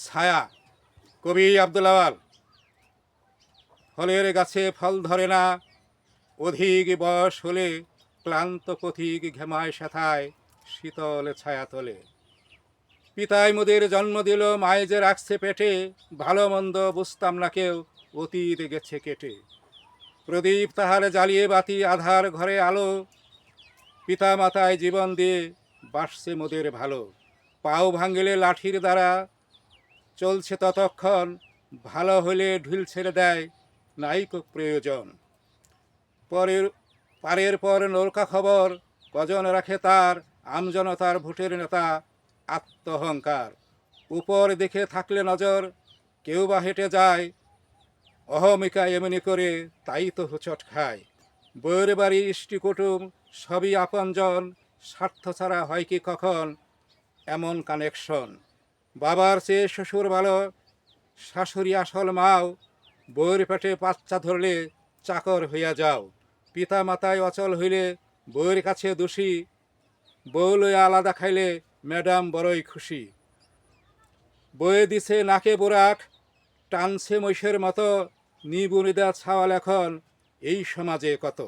ছায়া। কবি আব্দুল আওয়াল। ফলের গাছে ফল ধরে না, অধিক বয়স হলে ক্লান্ত পথিক ঘেমায় সেথায় শীতল ছায়া তোলে। পিতায় মোদের জন্ম দিল, মায়ে যে রাখছে পেটে, ভালো মন্দ বুঝতাম না কেউ, অতীত গেছে কেটে। প্রদীপ তাহার জ্বালিয়ে বাতি, আধার ঘরে আলো, পিতা মাতায় জীবন দিয়ে বাসছে মোদের ভালো। পাও ভাঙিলে লাঠির দ্বারা চলছে ততক্ষণ, ভালো হলে ঢিল ছেড়ে দেয় নাইকো প্রয়োজন। পরের পারের পর নৌকা খবর, কজন রাখে তার, আমজনতার ভোটের নেতা আত্মহংকার। উপর দেখে থাকলে নজর, কেউ বা হেঁটে যায়, অহমিকা এমনি করে তাই তো হুচট খায়। বউয়ের বাড়ি ইষ্টি কুটুম সবই আপনজন, স্বার্থ ছাড়া হয় কি কখন এমন কানেকশন। বাবার চেয়ে শ্বশুর ভালো, শাশুড়ি আসল মাও, বউয়ের পেটে বাচ্চা ধরলে চাকর হইয়া যাও। পিতা মাতায় অচল হইলে বউয়ের কাছে দোষী, বউ লইয়া আলাদা খাইলে ম্যাডাম বড়ই খুশি। বয়ে দিছে নাকে বোরাক, টানছে মহিষের মতো, নিবুনিদা ছাওয়াল এখন এই সমাজে কত।